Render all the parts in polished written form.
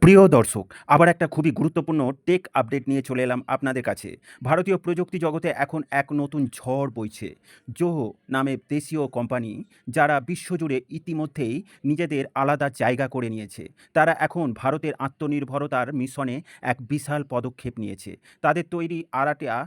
প্রিয় দর্শক, আবার একটা খুবই গুরুত্বপূর্ণ টেক আপডেট নিয়ে চলে এলাম আপনাদের কাছে। ভারতীয় প্রযুক্তি জগতে এখন এক নতুন ঝড় বইছে। জোহো নামে দেশীয় কোম্পানি, যারা বিশ্বজুড়ে ইতিমধ্যেই নিজেদের আলাদা জায়গা করে নিয়েছে। তারা এখন ভারতের আত্মনির্ভরতার মিশনে এক বিশাল পদক্ষেপ নিয়েছে। তাদের তৈরি আরাটা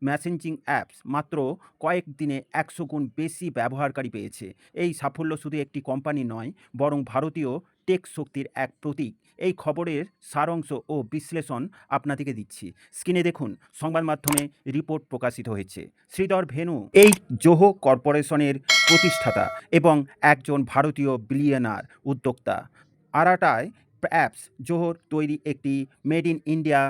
মেসেঞ্জিং অ্যাপস মাত্র কয়েক দিনে ১০০ গুণ বেশি ব্যবহারকারী পেয়েছে। এই সাফল্য শুধু একটি কোম্পানি নয়, বরং ভারতীয় টেক শক্তির এক প্রতীক। এই খবরের সারাংশ ও বিশ্লেষণ আপনাদেরকে দিচ্ছি। স্ক্রিনে দেখুন, সংবাদ মাধ্যমে রিপোর্ট প্রকাশিত হয়েছে। শ্রীধর ভেনু এই জোহো কর্পোরেশনের প্রতিষ্ঠাতা এবং একজন ভারতীয় বিলিয়নার উদ্যোক্তা। আরাটায় অ্যাপস জোহোর তৈরি একটি made in India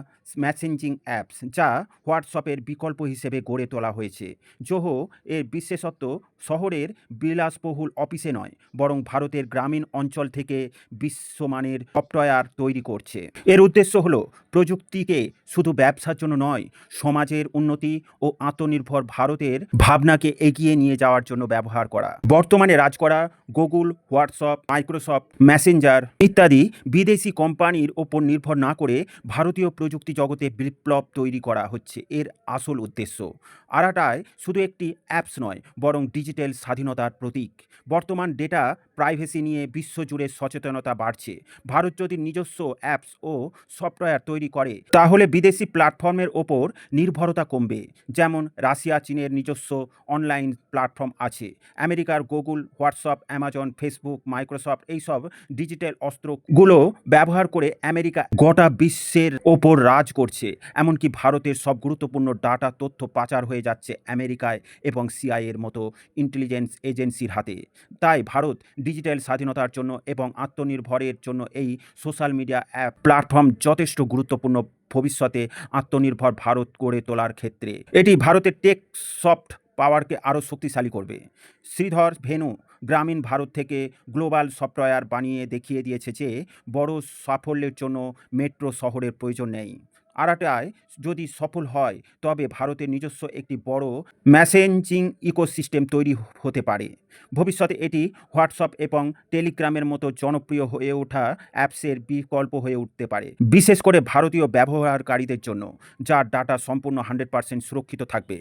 messaging apps, যা হোয়াটসঅ্যাপের বিকল্প হিসেবে গড়ে তোলা হয়েছে। জোহো এর বিশেষত্ব শহরের বিলাসবহুল অফিসে নয়, বরং ভারতের গ্রামীণ অঞ্চল থেকে বিশ্বমানের সফটওয়্যার তৈরি করছে। এর উদ্দেশ্য হলো প্রযুক্তিকে শুধু ব্যবসার জন্য নয়, সমাজের উন্নতি ও আত্মনির্ভর ভারতের ভাবনাকে এগিয়ে নিয়ে যাওয়ার জন্য ব্যবহার করা। বর্তমানে রাজ করা গুগল, হোয়াটসঅ্যাপ, মাইক্রোসফট, মেসেঞ্জার ইত্যাদি বিদেশি কোম্পানির ওপর নির্ভর না করে ভারতীয় প্রযুক্তি জগতে বিপ্লব তৈরি করা হচ্ছে এর আসল উদ্দেশ্য। আরাটায় শুধু একটি অ্যাপস নয়, বরং ডিজিটাল স্বাধীনতার প্রতীক। বর্তমান ডেটা প্রাইভেসি নিয়ে বিশ্বজুড়ে সচেতনতা বাড়ছে। ভারত যদি নিজস্ব অ্যাপস ও সফটওয়্যার তৈরি করে, তাহলে বিদেশি প্ল্যাটফর্মের ওপর নির্ভরতা কমবে। যেমন রাশিয়া, চীনের নিজস্ব অনলাইন প্ল্যাটফর্ম আছে। আমেরিকার Google, WhatsApp, Amazon, Facebook, Microsoft এইসব ডিজিটাল অস্ত্রগুলো ব্যবহার করে আমেরিকা গোটা বিশ্বের ওপর রাজ করছে। এমনকি ভারতের সব গুরুত্বপূর্ণ ডাটা তথ্য পাচার হয়ে যাচ্ছে আমেরিকায় এবং সিআইএর মতো ইন্টেলিজেন্স এজেন্সির হাতে। তাই ভারত ডিজিটাল স্বাধীনতার জন্য এবং আত্মনির্ভরের জন্য এই সোশ্যাল মিডিয়া অ্যাপ প্ল্যাটফর্ম যথেষ্ট গুরুত্বপূর্ণ। ভবিষ্যতে আত্মনির্ভর ভারত গড়ে তোলার ক্ষেত্রে এটি ভারতের টেক সফট পাওয়ারকে আরও শক্তিশালী করবে। শ্রীধর ভেনু গ্রামীণ ভারত থেকে গ্লোবাল সফটওয়্যার বানিয়ে দেখিয়ে দিয়েছে যে বড় সাফল্যের জন্য মেট্রো শহরের প্রয়োজন নেই। আরাটায় যদি সফল হয়, তবে ভারতের নিজস্ব একটি বড় মেসেঞ্জিং ইকোসিস্টেম তৈরি হতে পারে। ভবিষ্যতে এটি হোয়াটসঅ্যাপ এবং টেলিগ্রামের মতো জনপ্রিয় হয়ে ওঠা অ্যাপসের বিকল্প হয়ে উঠতে পারে, বিশেষ করে ভারতীয় ব্যবহারকারীদের জন্য, যার ডাটা সম্পূর্ণ 100% সুরক্ষিত থাকবে।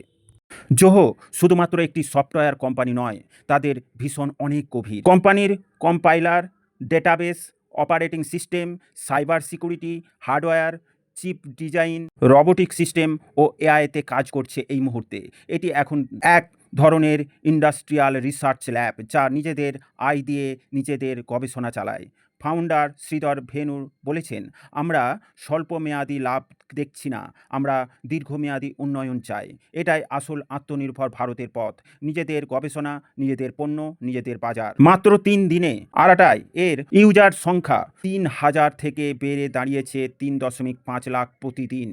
জোহো শুধুমাত্র একটি সফটওয়্যার কোম্পানি নয়, তাদের ভীষণ অনেক গভীর। কোম্পানির compiler, database, operating system, cyber security, hardware, chip design, robotic system ও এআইতে কাজ করছে এই মুহূর্তে। এটি এখন এক ধরনের ইন্ডাস্ট্রিয়াল রিসার্চ ল্যাব, যা নিজেদের আয় দিয়ে নিজেদের গবেষণা চালায়। ফাউন্ডার শ্রীধর ভেনু বলেছেন, আমরা স্বল্পমেয়াদী লাভ দেখছি না, আমরা দীর্ঘমেয়াদী উন্নয়ন চাই। এটাই আসল আত্মনির্ভর ভারতের পথ। নিজেদের গবেষণা, নিজেদের পণ্য, নিজেদের বাজার। মাত্র 3 দিনে আরাটায় এর ইউজার সংখ্যা 3000 থেকে বেড়ে দাঁড়িয়েছে 3.5 লাখ প্রতিদিন।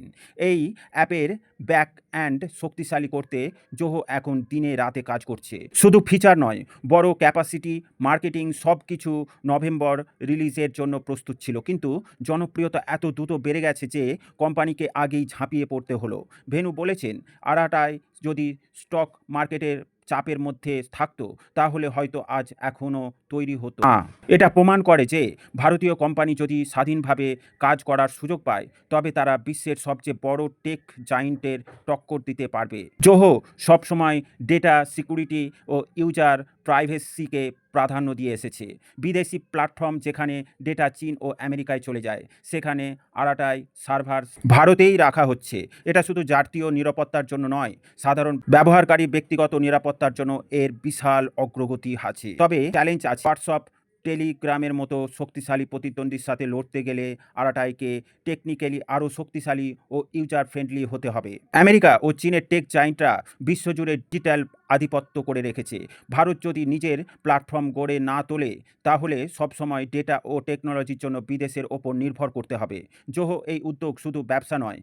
এই অ্যাপের ব্যাক অ্যান্ড শক্তিশালী করতে জোহো এখন দিনে রাতে কাজ করছে। শুধু ফিচার নয়, বড় ক্যাপাসিটি, মার্কেটিং সব কিছু নভেম্বর রিলিজের জন্য প্রস্তুত ছিল, কিন্তু জনপ্রিয়তা এত দ্রুত বেড়ে গেছে যে কোম্পানিকে আগেই ঝাঁপিয়ে পড়তে হলো। ভেনু বলেছেন, আরাটায় যদি স্টক মার্কেটের চাপের মধ্যে থাকতো, তাহলে হয়তো আজ এখনও তৈরি হতো না। এটা প্রমাণ করে যে ভারতীয় কোম্পানি যদি স্বাধীনভাবে কাজ করার সুযোগ পায়, তবে তারা বিশ্বের সবচেয়ে বড় টেক জায়েন্টের টক্কর দিতে পারবে। জোহো সবসময় ডেটা সিকিউরিটি ও ইউজার প্রাইভেসিকে প্রাধান্য দিয়ে এসেছে। বিদেশি প্ল্যাটফর্ম যেখানে ডেটা চীন ও আমেরিকায় চলে যায়, সেখানে আরাটায় সার্ভার ভারতেই রাখা হচ্ছে। এটা শুধু জাতীয় নিরাপত্তার জন্য নয়, সাধারণ ব্যবহারকারী ব্যক্তিগত নিরাপত্তার জন্য এর বিশাল অগ্রগতি আছে। তবে চ্যালেঞ্জ আছে। হোয়াটসঅ্যাপ, টেলিগ্রামের মতো শক্তিশালী প্রতিদ্বন্দ্বীর সাথে লড়তে গেলে আরাটাইকে টেকনিক্যালি আরও শক্তিশালী ও ইউজার ফ্রেন্ডলি হতে হবে। আমেরিকা ও চীনের টেক জায়েন্টরা বিশ্বজুড়ে ডিজিটাল আধিপত্য করে রেখেছে। ভারত যদি নিজের প্ল্যাটফর্ম গড়ে না তোলে, তাহলে সবসময় ডেটা ও টেকনোলজির জন্য বিদেশের ওপর নির্ভর করতে হবে। জোহো এই উদ্যোগ শুধু ব্যবসা নয়,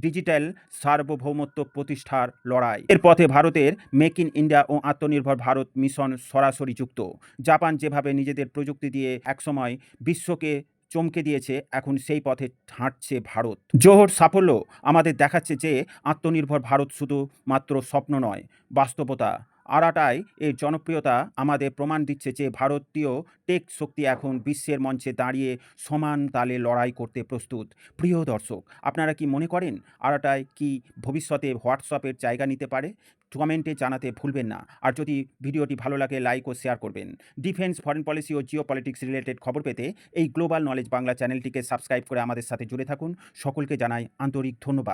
ডিজিটাল সার্বভৌমত্ব প্রতিষ্ঠার লড়াই। এর পথে ভারতের মেক ইন ইন্ডিয়া ও আত্মনির্ভর ভারত মিশন সরাসরি যুক্ত। জাপান যেভাবে নিজেদের প্রযুক্তি দিয়ে একসময় বিশ্বকে চমকে দিয়েছে, এখন সেই পথে হাঁটছে ভারত। জোহোর সাফল্য আমাদের দেখাচ্ছে যে আত্মনির্ভর ভারত শুধু মাত্র স্বপ্ন নয়, বাস্তবতা। আরাটায় এর জনপ্রিয়তা আমাদের প্রমাণ দিচ্ছে যে ভারতীয় টেক শক্তি এখন বিশ্বের মঞ্চে দাঁড়িয়ে সমান তালে লড়াই করতে প্রস্তুত। প্রিয় দর্শক, আপনারা কি মনে করেন আরাটায় কি ভবিষ্যতে হোয়াটসঅ্যাপের জায়গা নিতে পারে? কমেন্টে জানাতে ভুলবেন না। আর যদি ভিডিওটি ভালো লাগে লাইক ও শেয়ার করবেন। ডিফেন্স, ফরেন পলিসি ও জিও পলিটিক্স রিলেটেড খবর পেতে এই গ্লোবাল নলেজ বাংলা চ্যানেলটিকে সাবস্ক্রাইব করে আমাদের সাথে জুড়ে থাকুন। সকলকে জানাই আন্তরিক ধন্যবাদ।